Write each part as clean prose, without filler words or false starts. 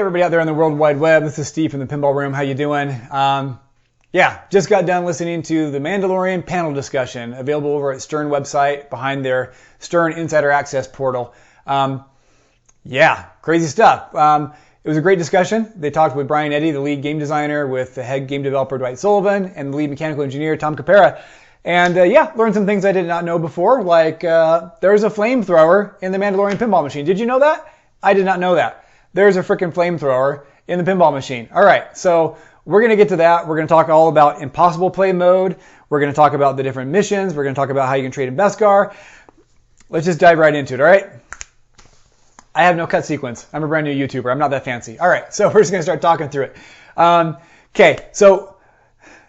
everybody out there on the World Wide Web. This is Steve from the Pinball Room. How you doing? Yeah, just got done listening to the Mandalorian panel discussion available over at Stern website behind their Stern Insider Access portal. Yeah, crazy stuff. It was a great discussion. They talked with Brian Eddy, the lead game designer, with the head game developer Dwight Sullivan, and the lead mechanical engineer Tom Kopera. And yeah, learned some things I did not know before, like there's a flamethrower in the Mandalorian pinball machine. Did you know that? I did not know that. There's a freaking flamethrower in the pinball machine. All right, so we're going to get to that. We're going to talk all about impossible play mode. We're going to talk about the different missions. We're going to talk about how you can trade in Beskar. Let's just dive right into it, all right? I have no cut sequence. I'm a brand new YouTuber. I'm not that fancy. All right, so we're just going to start talking through it. Okay, so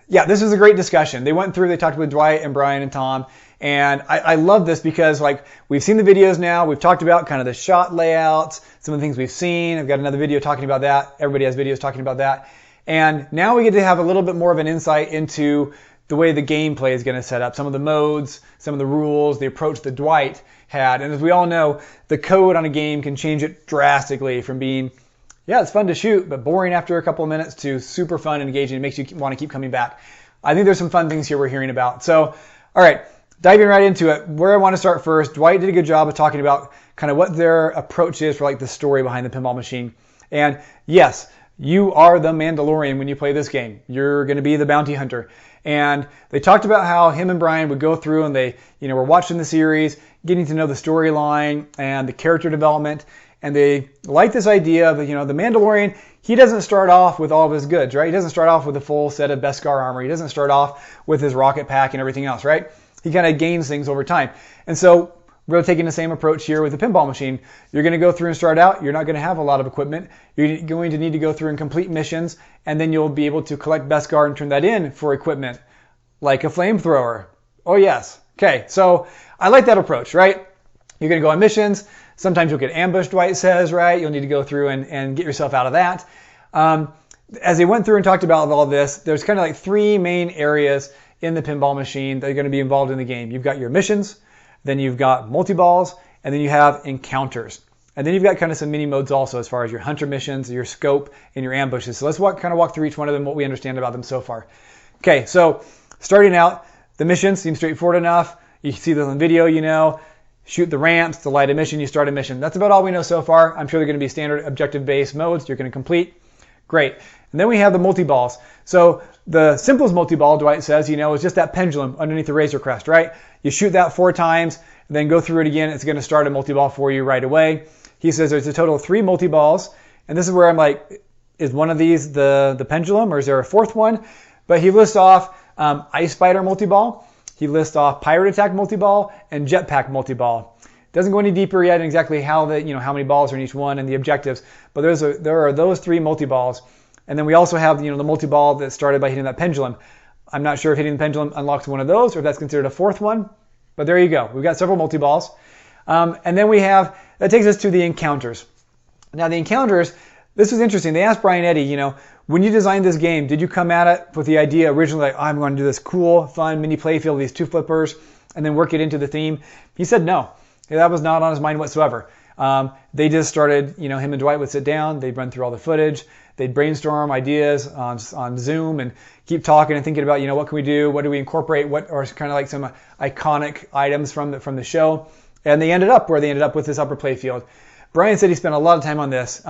yeah, this was a great discussion. They went through, they talked with Dwight and Brian and Tom. And I love this because, like, we've seen the videos now. We've talked about kind of the shot layouts, some of the things we've seen. I've got another video talking about that. Everybody has videos talking about that. And now we get to have a little bit more of an insight into the way the gameplay is going to set up, some of the modes, some of the rules, the approach that Dwight had. And as we all know, the code on a game can change it drastically from being, yeah, it's fun to shoot, but boring after a couple of minutes, to super fun and engaging. It makes you want to keep coming back. I think there's some fun things here we're hearing about. So, all right. Diving right into it, where I want to start first, Dwight did a good job of talking about kind of what their approach is for like the story behind the pinball machine. And yes, you are the Mandalorian when you play this game. You're going to be the bounty hunter. And they talked about how him and Brian would go through and they, were watching the series, getting to know the storyline and the character development. And they like this idea of, the Mandalorian, he doesn't start off with all of his goods, right? He doesn't start off with a full set of Beskar armor. He doesn't start off with his rocket pack and everything else, right? He kind of gains things over time. And so we're taking the same approach here with the pinball machine. You're going to go through and start out. You're not going to have a lot of equipment. You're going to need to go through and complete missions, and then you'll be able to collect Beskar and turn that in for equipment, like a flamethrower. Oh, yes. Okay, so I like that approach, right? You're going to go on missions. Sometimes you'll get ambushed, Dwight says, right? You'll need to go through and get yourself out of that. As they went through and talked about all this, there's kind of like three main areas in the pinball machine that are going to be involved in the game. You've got your missions, then you've got multi-balls, and then you have encounters. And then you've got kind of some mini modes also as far as your hunter missions, your scope, and your ambushes. So let's kind of walk through each one of them, what we understand about them so far. Okay, so starting out, the missions seem straightforward enough. You can see them on video, shoot the ramps, to light a mission, you start a mission. That's about all we know so far. I'm sure they're going to be standard objective-based modes you're going to complete. Great. And then we have the multi-balls. So the simplest multi-ball, Dwight says, is just that pendulum underneath the Razor Crest, right? You shoot that 4 times, then go through it again. It's going to start a multi-ball for you right away. He says there's a total of 3 multi-balls. And this is where I'm like, is one of these the pendulum, or is there a 4th one? But he lists off Ice Spider multi-ball. He lists off Pirate Attack multi-ball and Jetpack multi-ball. Doesn't go any deeper yet in exactly how how many balls are in each one and the objectives. But there are those 3 multi-balls. And then we also have, the multi-ball that started by hitting that pendulum. I'm not sure if hitting the pendulum unlocks one of those or if that's considered a 4th one, but there you go. We've got several multi-balls. And then that takes us to the encounters. Now the encounters, this was interesting. They asked Brian Eddy, when you designed this game, did you come at it with the idea originally, like, I'm going to do this cool, fun mini playfield, these 2 flippers, and then work it into the theme? He said no. That was not on his mind whatsoever. They just started, him and Dwight would sit down, they'd run through all the footage, they'd brainstorm ideas on Zoom and keep talking and thinking about, what can we do? What do we incorporate? What are kind of like some iconic items from the show? And they ended up where they ended up with this upper playfield. Brian said he spent a lot of time on this,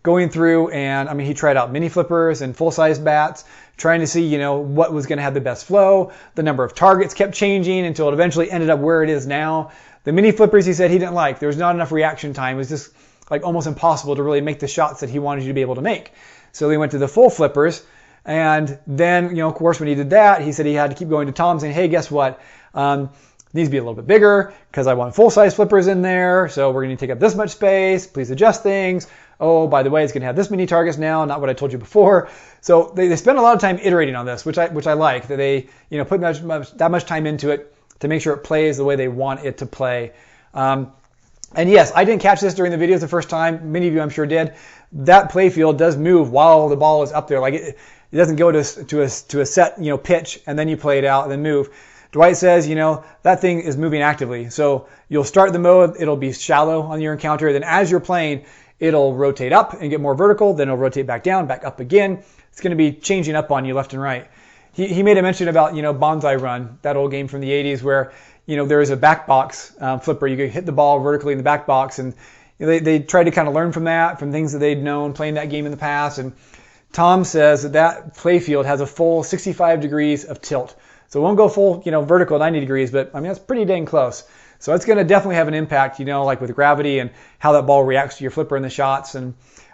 going through and, he tried out mini flippers and full-size bats, trying to see, what was going to have the best flow. The number of targets kept changing until it eventually ended up where it is now. The mini flippers, he said he didn't like. There was not enough reaction time. It was just like almost impossible to really make the shots that he wanted you to be able to make. So they went to the full flippers. And then, of course, when he did that, he said he had to keep going to Tom saying, hey, guess what? Needs to be a little bit bigger because I want full-size flippers in there. So we're going to take up this much space. Please adjust things. Oh, by the way, it's going to have this many targets now, not what I told you before. So they spend a lot of time iterating on this, which I like, that they put that much time into it to make sure it plays the way they want it to play. And yes, I didn't catch this during the videos the first time. Many of you, I'm sure, did. That playfield does move while the ball is up there. Like it doesn't go to a set pitch and then you play it out and then move. Dwight says, that thing is moving actively. So you'll start the mode, it'll be shallow on your encounter. Then as you're playing, it'll rotate up and get more vertical, then it'll rotate back down, back up again. It's going to be changing up on you left and right. He made a mention about, Bonsai Run, that old game from the 80s where, there is a back box flipper. You could hit the ball vertically in the back box, and they tried to kind of learn from that, from things that they'd known playing that game in the past. And Tom says that playfield has a full 65 degrees of tilt. So it won't go full, vertical 90 degrees, but that's pretty dang close. So it's going to definitely have an impact, like with gravity and how that ball reacts to your flipper in the shots. And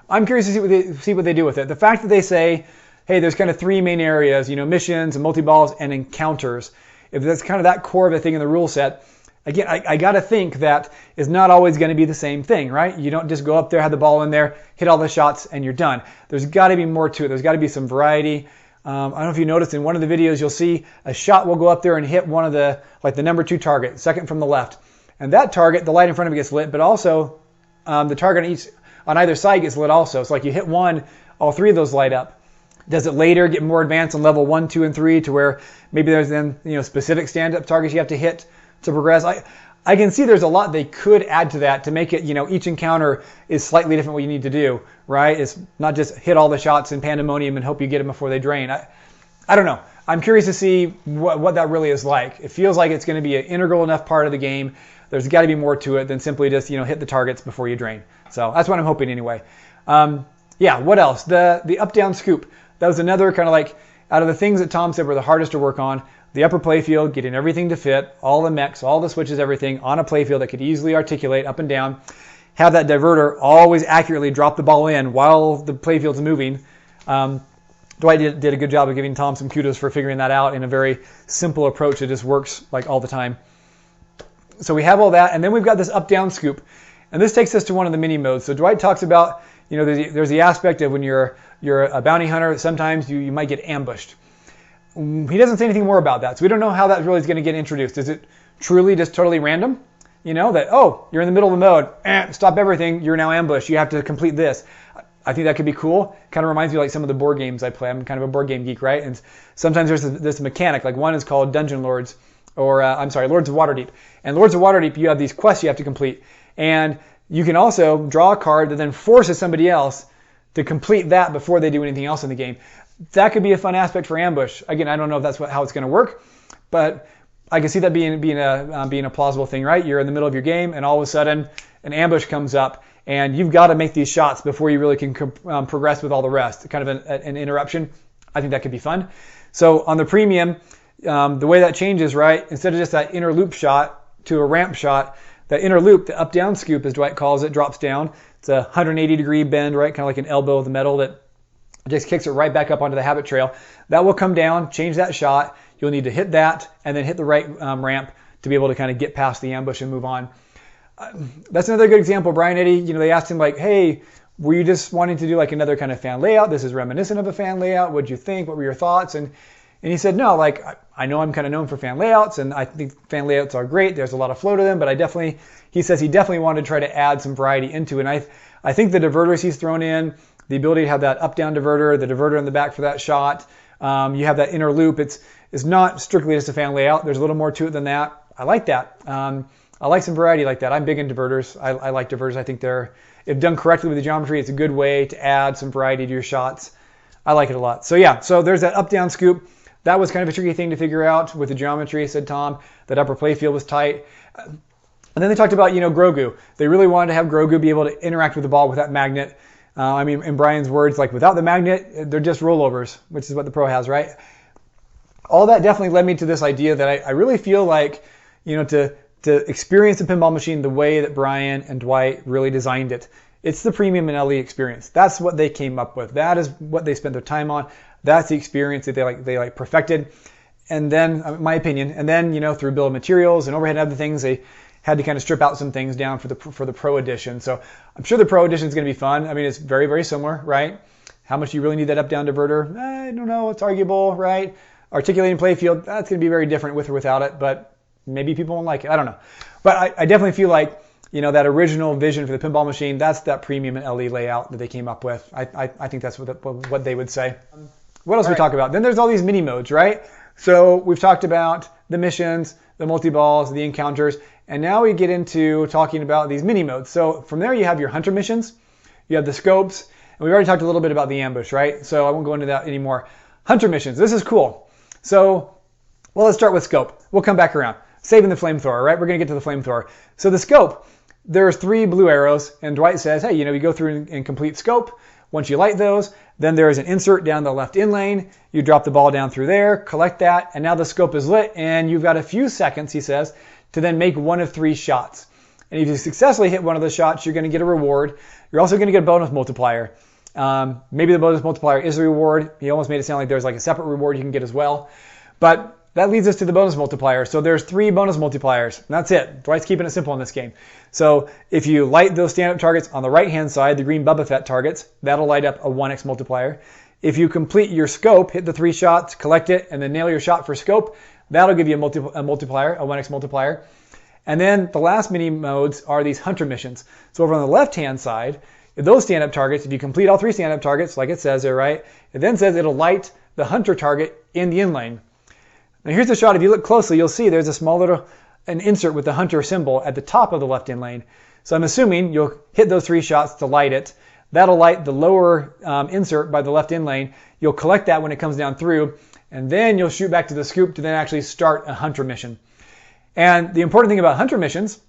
I'm curious to see what they do with it. The fact that they say, hey, there's kind of three main areas, missions and multi-balls and encounters. If that's kind of that core of a thing in the rule set, again, I got to think that is not always going to be the same thing, right? You don't just go up there, have the ball in there, hit all the shots, and you're done. There's got to be more to it. There's got to be some variety. I don't know if you noticed in one of the videos, you'll see a shot will go up there and hit one of the, like the number 2 target, second from the left. And that target, the light in front of it gets lit, but also the target on either side gets lit also. So like you hit one, all 3 of those light up. Does it later get more advanced on level 1, 2, and 3 to where maybe there's then specific stand-up targets you have to hit to progress? I can see there's a lot they could add to that to make it, each encounter is slightly different what you need to do, right? It's not just hit all the shots in pandemonium and hope you get them before they drain. I don't know. I'm curious to see what that really is like. It feels like it's going to be an integral enough part of the game. There's got to be more to it than simply just, hit the targets before you drain. So that's what I'm hoping anyway. Yeah, what else? The up-down scoop. That was another kind of like, out of the things that Tom said were the hardest to work on, the upper playfield, getting everything to fit, all the mechs, all the switches, everything on a playfield that could easily articulate up and down, have that diverter always accurately drop the ball in while the playfield's moving. Dwight did a good job of giving Tom some kudos for figuring that out in a very simple approach that just works like all the time. So we have all that, and then we've got this up-down scoop. And this takes us to one of the mini modes. So Dwight talks about, there's the aspect of when you're a bounty hunter, sometimes you might get ambushed. He doesn't say anything more about that, so we don't know how that really is going to get introduced. Is it truly just totally random? That, oh, you're in the middle of the mode, stop everything, you're now ambushed, you have to complete this. I think that could be cool. Kind of reminds me of like some of the board games I play. I'm kind of a board game geek, right? And sometimes there's this mechanic, like one is called Dungeon Lords, or Lords of Waterdeep. And Lords of Waterdeep, you have these quests you have to complete. And you can also draw a card that then forces somebody else to complete that before they do anything else in the game. That could be a fun aspect for ambush. Again, I don't know if that's how it's going to work, but I can see that being a plausible thing, right? You're in the middle of your game, and all of a sudden, an ambush comes up, and you've got to make these shots before you really can progress with all the rest. Kind of an interruption. I think that could be fun. So on the premium, the way that changes, right? Instead of just that inner loop shot to a ramp shot, that inner loop, the up-down scoop, as Dwight calls it, drops down. It's a 180-degree bend, right? Kind of like an elbow of the metal that just kicks it right back up onto the habit trail. That will come down, change that shot. You'll need to hit that and then hit the right ramp to be able to kind of get past the ambush and move on. That's another good example. Brian Eddy, they asked him like, hey, were you just wanting to do like another kind of fan layout? This is reminiscent of a fan layout. What'd you think? What were your thoughts? And he said, no, like I know I'm kind of known for fan layouts, and I think fan layouts are great. There's a lot of flow to them, but he says he definitely wanted to try to add some variety into it. And I think the diverters he's thrown in, the ability to have that up-down diverter, the diverter in the back for that shot, you have that inner loop. It's not strictly just a fan layout. There's a little more to it than that. I like that. I like some variety like that. I'm big in diverters. I like diverters. I think if done correctly with the geometry, it's a good way to add some variety to your shots. I like it a lot. So yeah, so there's that up-down scoop. That was kind of a tricky thing to figure out with the geometry, said Tom. That upper playfield was tight. And then they talked about, Grogu. They really wanted to have Grogu be able to interact with the ball with that magnet. In Brian's words, like without the magnet, they're just rollovers, which is what the Pro has, right? All that definitely led me to this idea that I really feel like, to experience the pinball machine the way that Brian and Dwight really designed it. It's the premium and LE experience. That's what they came up with. That is what they spent their time on. That's the experience that they perfected. And then, my opinion, and then, through bill of materials and overhead and other things, they had to kind of strip out some things down for the Pro Edition. So I'm sure the Pro Edition is going to be fun. It's very, very similar, right? How much do you really need that up-down diverter? I don't know. It's arguable, right? Articulating playfield, that's going to be very different with or without it, but maybe people won't like it. I don't know. But I definitely feel like, that original vision for the pinball machine, that's that premium and LE layout that they came up with. I think that's what they would say. What else we talk about? Then there's all these mini modes, right? So we've talked about the missions, the multi-balls, the encounters, and now we get into talking about these mini modes. So from there you have your hunter missions, You have the scopes, and we've already talked a little bit about the ambush, right? So I won't go into that anymore. Hunter missions. This is cool. So, well, let's start with scope. We'll come back around. Saving the flamethrower, right? We're going to get to the flamethrower. So the scope, there's 3 blue arrows, and Dwight says, hey, you go through and complete scope. Once you light those, then there is an insert down the left in lane. You drop the ball down through there, collect that, and now the scope is lit, and you've got a few seconds, he says, to then make one of 3 shots. And if you successfully hit one of the shots, you're going to get a reward. You're also going to get a bonus multiplier. Maybe the bonus multiplier is a reward. He almost made it sound like there's like a separate reward you can get as well. But that leads us to the bonus multiplier. So there's 3 bonus multipliers. And that's it. Dwight's keeping it simple in this game. So if you light those stand-up targets on the right-hand side, the green Boba Fett targets, that'll light up a 1x multiplier. If you complete your scope, hit the 3 shots, collect it, and then nail your shot for scope, that'll give you a multiplier, a 1x multiplier. And then the last mini modes are these hunter missions. So over on the left-hand side, those stand-up targets, if you complete all 3 stand-up targets, like it says there, right, it then says it'll light the hunter target in the in lane. Now here's the shot. If you look closely, you'll see there's a small little an insert with the hunter symbol at the top of the left in lane. So I'm assuming you'll hit those 3 shots to light it. That'll light the lower insert by the left in lane. You'll collect that when it comes down through, and then you'll shoot back to the scoop to then actually start a hunter mission. And the important thing about hunter missions,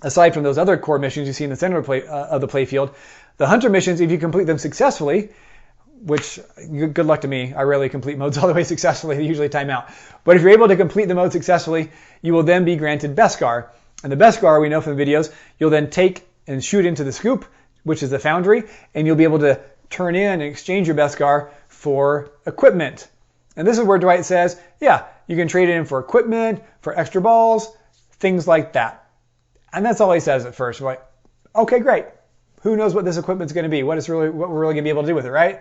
aside from those other core missions you see in the center of the playfield, the hunter missions, if you complete them successfully, which good luck to me, I rarely complete modes all the way successfully, they usually time out. But if you're able to complete the mode successfully, you will then be granted Beskar. And the Beskar, we know from the videos, you'll then take and shoot into the scoop, which is the foundry, and you'll be able to turn in and exchange your Beskar for equipment. And this is where Dwight says, yeah, you can trade it in for equipment, for extra balls, things like that. And that's all he says at first. We're like, okay, great. Who knows what this equipment's going to be? What we're really going to be able to do with it, right?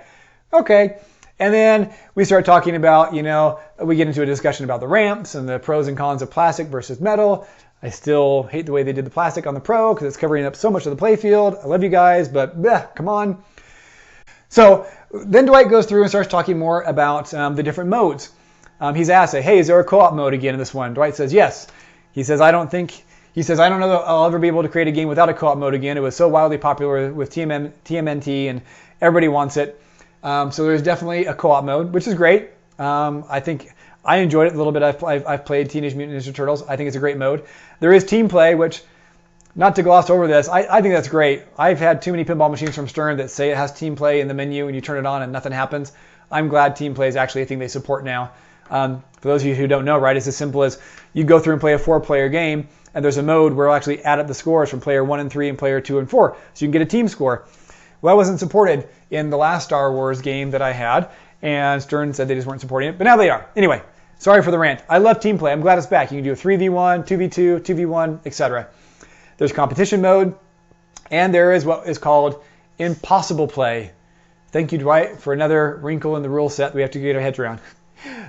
Okay. And then we start talking about, we get into a discussion about the ramps and the pros and cons of plastic versus metal. I still hate the way they did the plastic on the Pro because it's covering up so much of the playfield. I love you guys, but come on. So then Dwight goes through and starts talking more about the different modes. He's asked, hey, is there a co-op mode again in this one? Dwight says, yes. He says, I don't know that I'll ever be able to create a game without a co-op mode again. It was so wildly popular with TMNT and everybody wants it. So there's definitely a co-op mode, which is great. I think I enjoyed it a little bit. I've played Teenage Mutant Ninja Turtles. I think it's a great mode. There is team play, which, not to gloss over this, I think that's great. I've had too many pinball machines from Stern that say it has team play in the menu and you turn it on and nothing happens. I'm glad team play is actually a thing they support now. For those of you who don't know, right, it's as simple as you go through and play a 4-player game, and there's a mode where it'll actually add up the scores from player 1 and 3 and player 2 and 4, so you can get a team score. Well, that wasn't supported in the last Star Wars game that I had, and Stern said they just weren't supporting it, but now they are. Anyway, sorry for the rant. I love team play. I'm glad it's back. You can do a 3v1, 2v2, 2v1, etc. There's competition mode, and there is what is called impossible play. Thank you, Dwight, for another wrinkle in the rule set we have to get our heads around.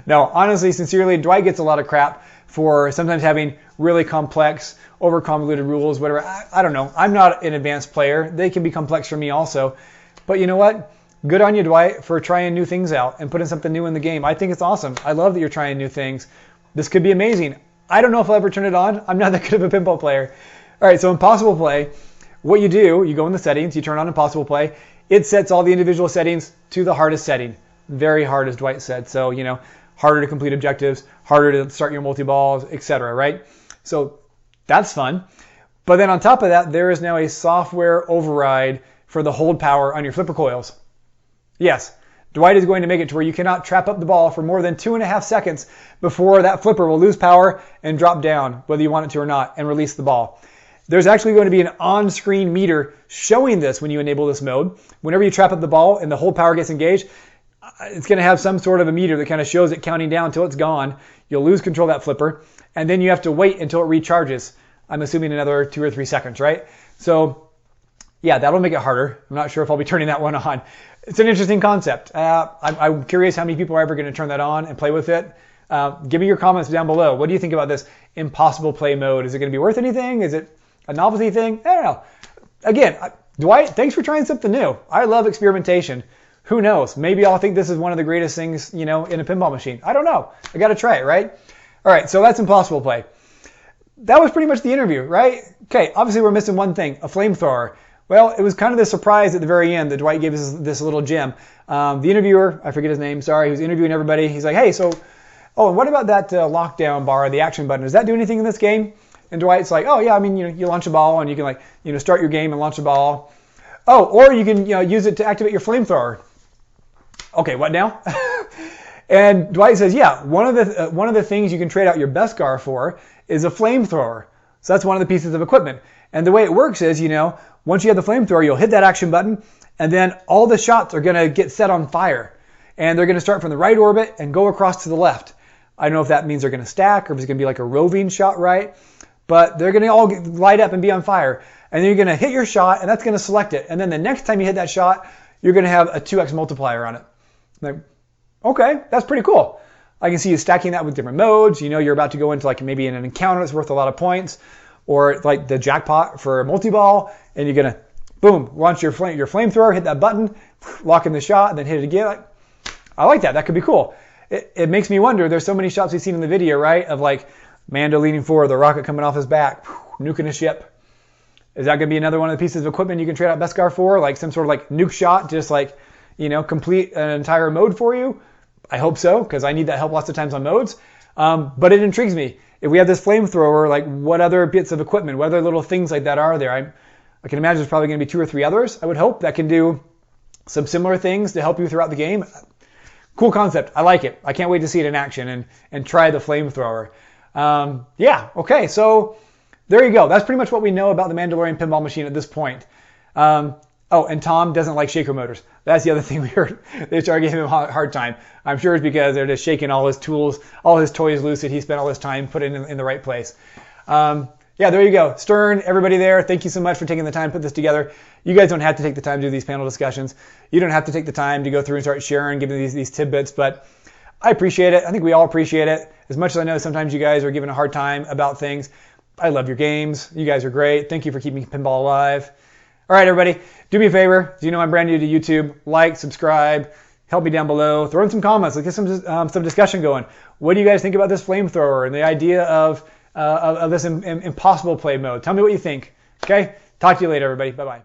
No, honestly, sincerely, Dwight gets a lot of crap for sometimes having really complex, over-convoluted rules, whatever. I don't know. I'm not an advanced player. They can be complex for me also. But you know what? Good on you, Dwight, for trying new things out and putting something new in the game. I think it's awesome. I love that you're trying new things. This could be amazing. I don't know if I'll ever turn it on. I'm not that good of a pinball player. All right, so impossible play. What you do, you go in the settings, you turn on impossible play. It sets all the individual settings to the hardest setting. Very hard, as Dwight said. So, harder to complete objectives, harder to start your multi-balls, etc., right? So that's fun. But then on top of that, there is now a software override for the hold power on your flipper coils. Yes, Dwight is going to make it to where you cannot trap up the ball for more than 2.5 seconds before that flipper will lose power and drop down, whether you want it to or not, and release the ball. There's actually going to be an on-screen meter showing this when you enable this mode. Whenever you trap up the ball and the hold power gets engaged, it's going to have some sort of a meter that kind of shows it counting down until it's gone. You'll lose control of that flipper, and then you have to wait until it recharges. I'm assuming another 2 or 3 seconds, right? So, yeah, that'll make it harder. I'm not sure if I'll be turning that one on. It's an interesting concept. I'm curious how many people are ever going to turn that on and play with it. Give me your comments down below. What do you think about this impossible play mode? Is it going to be worth anything? Is it a novelty thing? I don't know. Again, Dwight, thanks for trying something new. I love experimentation. Who knows? Maybe I'll think this is one of the greatest things, in a pinball machine. I don't know. I got to try it, right? All right, so that's impossible play. That was pretty much the interview, right? Okay, obviously we're missing one thing, a flamethrower. Well, it was kind of the surprise at the very end that Dwight gave us this little gem. The interviewer, I forget his name, sorry, he was interviewing everybody. He's like, hey, so, oh, and what about that lockdown bar, the action button? Does that do anything in this game? And Dwight's like, oh, yeah, I mean, you launch a ball and you can, like, start your game and launch a ball. Oh, or you can, use it to activate your flamethrower. Okay, what now? And Dwight says, yeah, one of the things you can trade out your Beskar for is a flamethrower. So that's one of the pieces of equipment. And the way it works is, once you have the flamethrower, you'll hit that action button, and then all the shots are going to get set on fire. And they're going to start from the right orbit and go across to the left. I don't know if that means they're going to stack or if it's going to be like a roving shot, right? But they're going to all light up and be on fire. And then you're going to hit your shot, and that's going to select it. And then the next time you hit that shot, you're going to have a 2x multiplier on it. Like, okay, that's pretty cool. I can see you stacking that with different modes. You're about to go into like maybe in an encounter that's worth a lot of points, or like the jackpot for a multi-ball, and you're gonna, boom, launch your flamethrower, hit that button, lock in the shot, and then hit it again. Like, I like that. That could be cool. It makes me wonder. There's so many shots we've seen in the video, right? Of like Mando leaning forward, the rocket coming off his back, nuking a ship. Is that gonna be another one of the pieces of equipment you can trade out Beskar for? Like some sort of like nuke shot, just like complete an entire mode for you? I hope so, because I need that help lots of times on modes. But it intrigues me. If we have this flamethrower, like what other bits of equipment, what other little things like that are there? I can imagine there's probably going to be 2 or 3 others, I would hope, that can do some similar things to help you throughout the game. Cool concept. I like it. I can't wait to see it in action and try the flamethrower. Yeah, okay, so there you go. That's pretty much what we know about the Mandalorian pinball machine at this point. Oh, and Tom doesn't like shaker motors. That's the other thing we heard. They started giving him a hard time. I'm sure it's because they're just shaking all his tools, all his toys loose that he spent all his time putting in the right place. Yeah, there you go. Stern, everybody there, thank you so much for taking the time to put this together. You guys don't have to take the time to do these panel discussions. You don't have to take the time to go through and start sharing, giving these tidbits, but I appreciate it. I think we all appreciate it. As much as I know sometimes you guys are giving a hard time about things, I love your games. You guys are great. Thank you for keeping pinball alive. All right, everybody, do me a favor. As you know, I'm brand new to YouTube. Like, subscribe, help me down below. Throw in some comments. Let's get some discussion going. What do you guys think about this flamethrower and the idea of this impossible play mode? Tell me what you think. Okay? Talk to you later, everybody. Bye-bye.